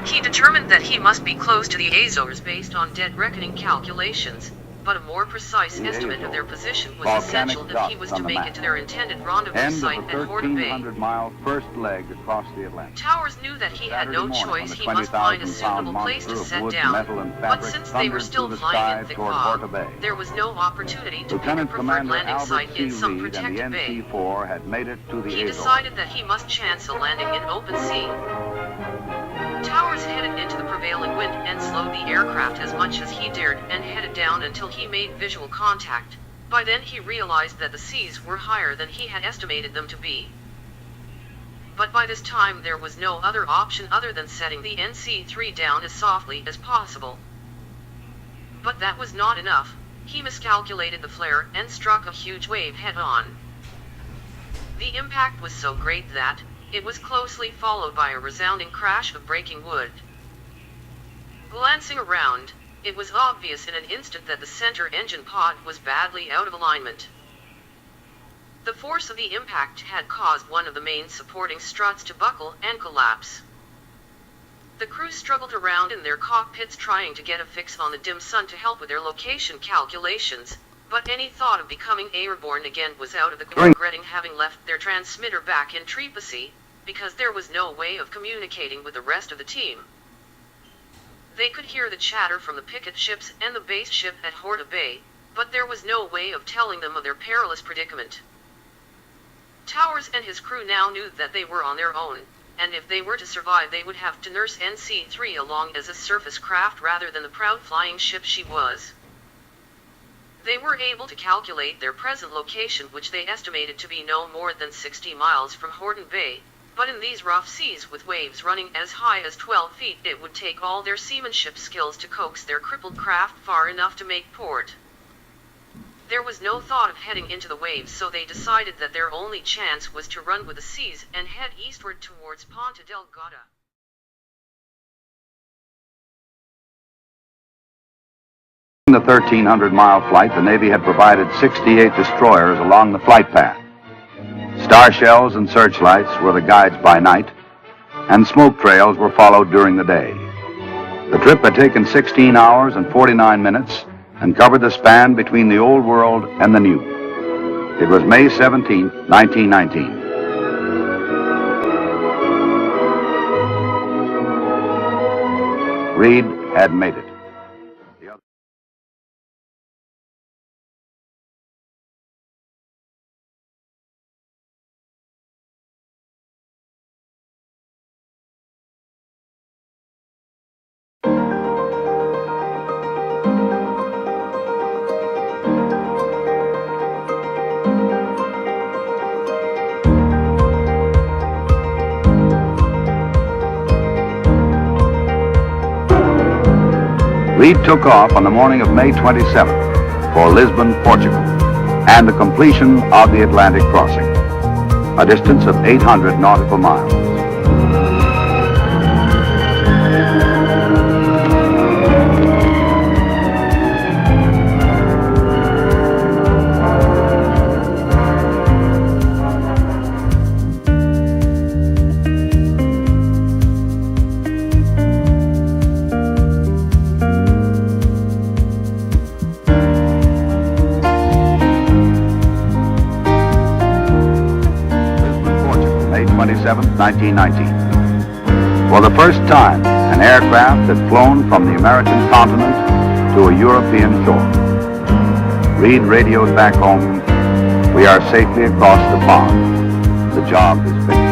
He determined that he must be close to the Azores based on dead reckoning calculations, but a more precise estimate of their position was essential if he was to make it to their intended rendezvous site at Horta Bay. 1,300-mile first leg across the Atlantic. Towers knew that he had no choice. He must find a suitable place to set down, but since they were still flying in thick fog, there was no opportunity to pick a preferred landing site in some protected bay. He decided that he must chance a landing in open sea. Towers headed into the prevailing wind and slowed the aircraft as much as he dared and headed down until he made visual contact. By then he realized that the seas were higher than he had estimated them to be. But by this time there was no other option other than setting the NC-3 down as softly as possible. But that was not enough. He miscalculated the flare and struck a huge wave head-on. The impact was so great that it was closely followed by a resounding crash of breaking wood. Glancing around, it was obvious in an instant that the center engine pod was badly out of alignment. The force of the impact had caused one of the main supporting struts to buckle and collapse. The crew struggled around in their cockpits trying to get a fix on the dim sun to help with their location calculations, but any thought of becoming airborne again was out of the question, regretting having left their transmitter back in Trepassey, because there was no way of communicating with the rest of the team. They could hear the chatter from the picket ships and the base ship at Horta Bay, but there was no way of telling them of their perilous predicament. Towers and his crew now knew that they were on their own, and if they were to survive they would have to nurse NC-3 along as a surface craft rather than the proud flying ship she was. They were able to calculate their present location, which they estimated to be no more than 60 miles from Horta Bay, but in these rough seas with waves running as high as 12 feet it would take all their seamanship skills to coax their crippled craft far enough to make port. There was no thought of heading into the waves, so they decided that their only chance was to run with the seas and head eastward towards Ponta Delgada. In the 1,300-mile flight, the Navy had provided 68 destroyers along the flight path. Star shells and searchlights were the guides by night, and smoke trails were followed during the day. The trip had taken 16 hours and 49 minutes and covered the span between the Old World and the New. It was May 17, 1919. Reed had made it. Reed took off on the morning of May 27th for Lisbon, Portugal, and the completion of the Atlantic crossing, a distance of 800 nautical miles. May 27, 1919. For the first time, an aircraft had flown from the American continent to a European shore. Reed radioed back home, "We are safely across the pond. The job is finished."